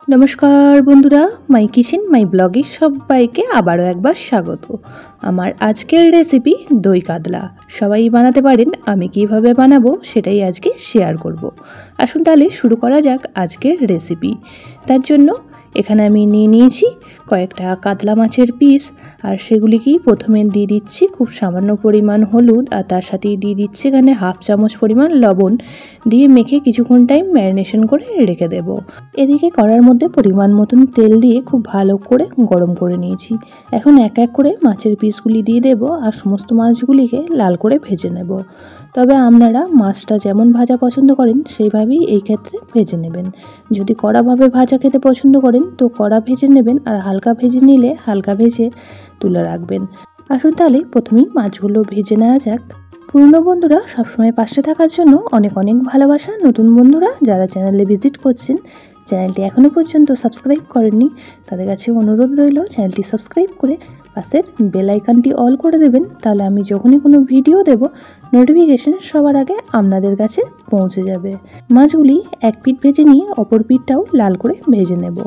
নমস্কার বন্ধুরা, মাই কিচেন মাই ব্লগে সবাইকে আবারও একবার স্বাগত। আমার আজকের রেসিপি দই কাতলা। সবাই বানাতে পারেন, আমি কিভাবে বানাবো সেটাই আজকে শেয়ার করব। আসুন তাহলে শুরু করা যাক আজকের রেসিপি। তার জন্য এখানে আমি নিয়ে নিয়েছি কয়েকটা কাতলা মাছের পিস, আর সেগুলিকেই প্রথমে দিয়ে দিচ্ছি খুব সামান্য পরিমাণ হলুদ, আর তার সাথেই দিয়ে দিচ্ছি এখানে হাফ চামচ পরিমাণ লবণ, দিয়ে মেখে কিছুক্ষণ টাইম ম্যারিনেশন করে রেখে দেব। এদিকে কড়ার মধ্যে পরিমাণ মতন তেল দিয়ে খুব ভালো করে গরম করে নিয়েছি। এখন এক এক করে মাছের পিসগুলি দিয়ে দেব, আর সমস্ত মাছগুলিকে লাল করে ভেজে নেব। তবে আপনারা মাছটা যেমন ভাজা পছন্দ করেন সেইভাবেই এই ক্ষেত্রে ভেজে নেবেন। যদি কড়াভাবে ভাজা খেতে পছন্দ করেন তো কড়া ভেজে নেবেন, আর হালকা ভেজে নিলে হালকা ভেজে তুলে রাখবেন। আসুন তাহলে প্রথমেই মাছগুলো ভেজে নেওয়া যাক। পুরনো বন্ধুরা সবসময় পাশে থাকার জন্য অনেক অনেক ভালোবাসা। নতুন বন্ধুরা যারা চ্যানেলে ভিজিট করছেন, চ্যানেলটি এখনও পর্যন্ত সাবস্ক্রাইব করেননি, তাদের কাছে অনুরোধ রইল চ্যানেলটি সাবস্ক্রাইব করে পাশের বেল আইকনটি অল করে দেবেন। তাহলে আমি যখনই কোনো ভিডিও দেব নোটিফিকেশন সবার আগে আপনাদের কাছে পৌঁছে যাবে। মাছগুলি এক পিঠ ভেজে নিয়ে অপর পিঠটাও লাল করে ভেজে নেব।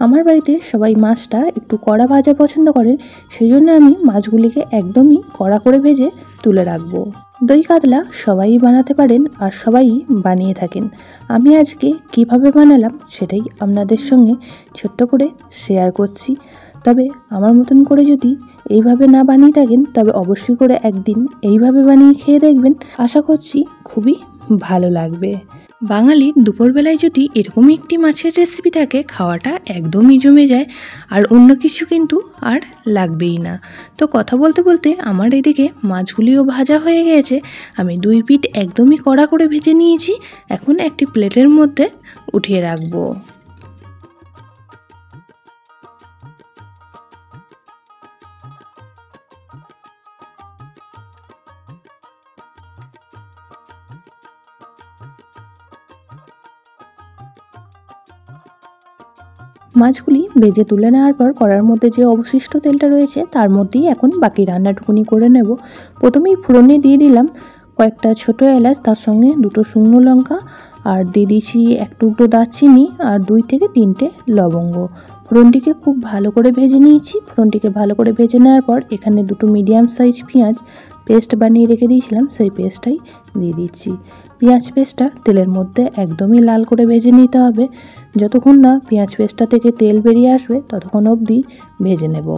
আমার বাড়িতে সবাই মাছটা একটু কড়া ভাজা পছন্দ করেন, সেই জন্য আমি মাছগুলিকে একদমই কড়া করে ভেজে তুলে রাখবো। দই কাতলা সবাই বানাতে পারেন আর সবাই বানিয়ে থাকেন। আমি আজকে কিভাবে বানালাম সেটাই আপনাদের সঙ্গে ছোট্ট করে শেয়ার করছি। তবে আমার মতন করে যদি এইভাবে না বানিয়ে থাকেন তবে অবশ্যই করে একদিন এইভাবে বানিয়ে খেয়ে দেখবেন, আশা করছি খুবই ভালো লাগবে। বাঙালির দুপুরবেলায় যদি এরকমই একটি মাছের রেসিপি থাকে, খাওয়াটা একদমই জমে যায়, আর অন্য কিছু কিন্তু আর লাগবেই না। তো কথা বলতে বলতে আমার এদিকে মাছগুলিও ভাজা হয়ে গেছে। আমি দুই পিঠ একদমই কড়া করে ভেজে নিয়েছি। এখন একটি প্লেটের মধ্যে উঠিয়ে রাখবো। মাছগুলি ভেজে তুলে নেওয়ার পর কড়ার মধ্যে যে অবশিষ্ট তেলটা রয়েছে তার মধ্যেই এখন বাকি রান্নাটুকুনি করে নেব। প্রথমেই ফোড়নে দিয়ে দিলাম কয়েকটা ছোটো এলাচ, তার সঙ্গে দুটো শুকনো লঙ্কা, আর দিয়ে দিয়েছি এক টুকরো দারচিনি আর 2 থেকে 3টে লবঙ্গ। ফোড়নটিকে খুব ভালো করে ভেজে নিয়েছি। ফোড়নটিকে ভালো করে ভেজে নেওয়ার পর এখানে দুটো মিডিয়াম সাইজ পেঁয়াজ পেস্ট বানিয়ে রেখে দিয়েছিলাম, সেই পেস্টটাই দিয়ে দিচ্ছি। পেঁয়াজ পেস্টটা তেলের মধ্যে একদমই লাল করে ভেজে নিতে হবে। যতক্ষণ না পেঁয়াজ পেস্টটা থেকে তেল বেরিয়ে আসবে ততক্ষণ অবধি ভেজে নেব।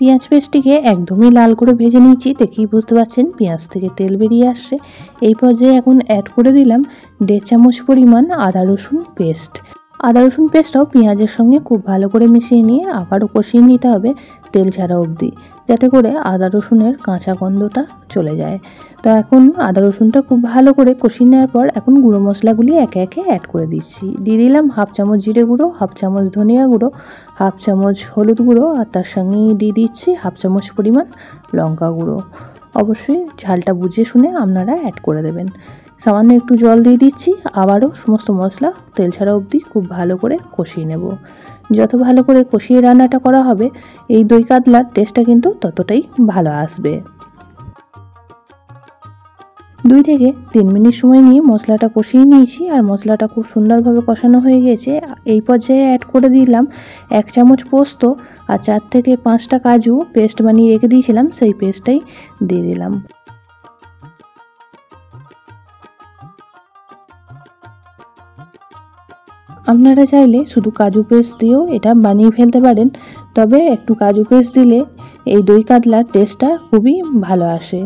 পেঁয়াজ পেস্টটিকে একদমই লাল করে ভেজে নিয়েছি, দেখেই বুঝতে পারছেন পেঁয়াজ থেকে তেল বেরিয়ে আসছে। এই পর্যায়ে এখন অ্যাড করে দিলাম 1.5 চামচ পরিমাণ আদা রসুন পেস্ট। আদা রসুন পেস্টটাও পেঁয়াজের সঙ্গে খুব ভালো করে মিশিয়ে নিয়ে আবারও কষিয়ে নিতে হবে তেল ছাড়া অবধি, যাতে করে আদা রসুনের কাঁচা গন্ধটা চলে যায়। তো এখন আদা রসুনটা খুব ভালো করে কষিয়ে নেওয়ার পর এখন গুঁড়ো মশলাগুলি একে একে অ্যাড করে দিচ্ছি। দিয়ে দিলাম হাফ চামচ জিরে গুঁড়ো, হাফ চামচ ধনিয়া গুঁড়ো, হাফ চামচ হলুদ গুঁড়ো, আর তার সঙ্গে দিয়ে দিচ্ছি হাফ চামচ পরিমাণ লঙ্কা গুঁড়ো। অবশ্যই ঝালটা বুঝে শুনে আপনারা অ্যাড করে দেবেন। সামান্য একটু জল দিয়ে দিচ্ছি। আবারও সমস্ত মশলা তেল ছাড়া অবধি খুব ভালো করে কষিয়ে নেব। যত ভালো করে কষিয়ে রান্নাটা করা হবে এই দই কাতলার টেস্টটা কিন্তু ততটাই ভালো আসবে। 2 থেকে 3 মিনিট সময় নিয়ে মশলাটা কষিয়ে নিয়েছি, আর মশলাটা খুব সুন্দরভাবে কষানো হয়ে গেছে। এই পর্যায়ে অ্যাড করে দিলাম 1 চামচ পোস্ত, আর 4 থেকে 5টা কাজু পেস্ট বানিয়ে রেখে দিয়েছিলাম, সেই পেস্টটাই দিয়ে দিলাম। আপনারা চাইলে শুধু কাজু পেস্ট দিয়েও এটা বানিয়ে ফেলতে পারেন, তবে একটু কাজু পেস্ট দিলে এই দই কাতলার টেস্টটা খুবই ভালো আসে।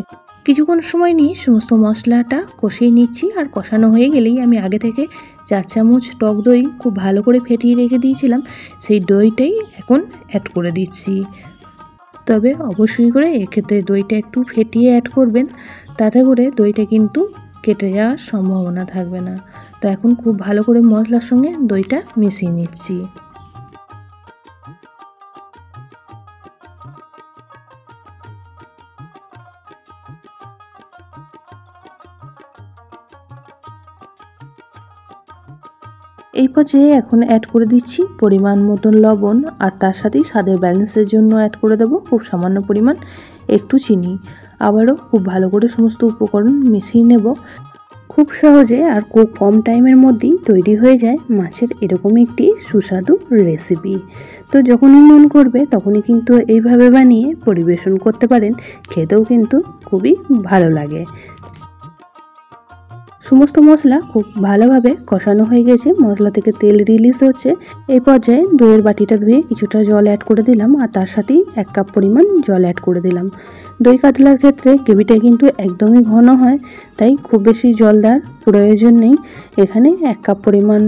কিছুক্ষণ সময় নিয়ে সমস্ত মশলাটা কষিয়ে নিচ্ছি, আর কষানো হয়ে গেলেই আমি আগে থেকে 4 চামচ টক দই খুব ভালো করে ফেটিয়ে রেখে দিয়েছিলাম, সেই দইটাই এখন অ্যাড করে দিচ্ছি। তবে অবশ্যই করে এক্ষেত্রে দইটা একটু ফেটিয়ে অ্যাড করবেন, তাতে করে দইটা কিন্তু কেটে যাওয়ার সম্ভাবনা থাকবে না। তো এখন খুব ভালো করে মশলার সঙ্গে দইটা মিশিয়ে নিচ্ছি। এই পর্যায়ে এখন অ্যাড করে দিচ্ছি পরিমাণ মতন লবণ, আর তার সাথেই স্বাদের ব্যালেন্সের জন্য অ্যাড করে দেবো খুব সামান্য পরিমাণ একটু চিনি। আবারও খুব ভালো করে সমস্ত উপকরণ মিশিয়ে নেব। খুব সহজে আর খুব কম টাইমের মধ্যেই তৈরি হয়ে যায় মাছের এরকমই একটি সুস্বাদু রেসিপি। তো যখনই মন করবে তখনই কিন্তু এইভাবে বানিয়ে পরিবেশন করতে পারেন, খেতেও কিন্তু খুবই ভালো লাগে। সমস্ত মশলা খুব ভালোভাবে কষানো হয়ে গেছে, মশলা থেকে তেল রিলিজ হচ্ছে। এই পর্যায়ে দইয়ের বাটিটা ধুয়ে কিছুটা জল অ্যাড করে দিলাম, আর তার সাথেই 1 কাপ পরিমাণ জল অ্যাড করে দিলাম। দই কাতলার ক্ষেত্রে গ্রেভিটা কিন্তু একদমই ঘন হয়, তাই খুব বেশি জল দেওয়ার প্রয়োজন নেই। এখানে 1 কাপ পরিমাণ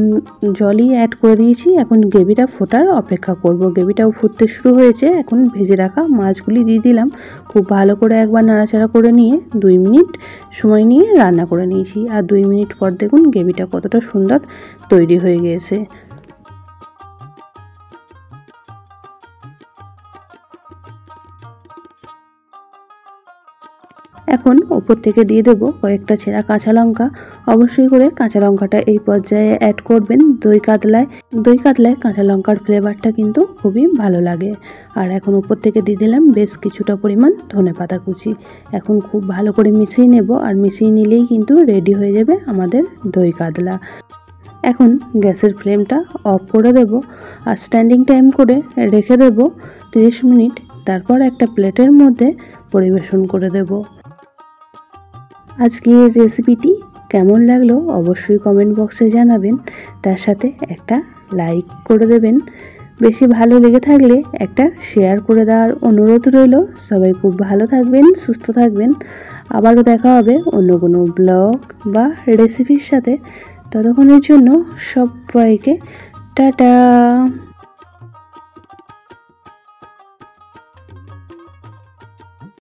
জলই অ্যাড করে দিয়েছি। এখন গ্রেভিটা ফোটার অপেক্ষা করব। গ্রেভিটাও ফুটতে শুরু হয়েছে। এখন ভেজে রাখা মাছগুলি দিয়ে দিলাম। খুব ভালো করে একবার নাড়াচাড়া করে নিয়ে 2 মিনিট সময় নিয়ে রান্না করে নিয়েছি। আর 2 মিনিট পর দেখুন গ্রেভিটা কতটা সুন্দর তৈরি হয়ে গিয়েছে। এখন উপর থেকে দিয়ে দেবো কয়েকটা ছেঁড়া কাঁচা লঙ্কা। অবশ্যই করে কাঁচা লঙ্কাটা এই পর্যায়ে অ্যাড করবেন। দই কাতলায় কাঁচা লঙ্কার ফ্লেভারটা কিন্তু খুবই ভালো লাগে। আর এখন উপর থেকে দিয়ে দিলাম বেশ কিছুটা পরিমাণ ধনেপাতা কুচি। এখন খুব ভালো করে মিশিয়ে নেব, আর মিশিয়ে নিলেই কিন্তু রেডি হয়ে যাবে আমাদের দই কাতলা। এখন গ্যাসের ফ্লেমটা অফ করে দেব, আর স্ট্যান্ডিং টাইম করে রেখে দেব 30 মিনিট। তারপর একটা প্লেটের মধ্যে পরিবেশন করে দেব। আজকের রেসিপিটি কেমন লাগলো অবশ্যই কমেন্ট বক্সে জানাবেন। তার সাথে একটা লাইক করে দেবেন। বেশি ভালো লেগে থাকলে একটা শেয়ার করে দেওয়ার অনুরোধ রইল। সবাই খুব ভালো থাকবেন, সুস্থ থাকবেন। আবারও দেখা হবে অন্য কোনো ব্লগ বা রেসিপির সাথে। ততক্ষণের জন্য সবাইকে টাটা।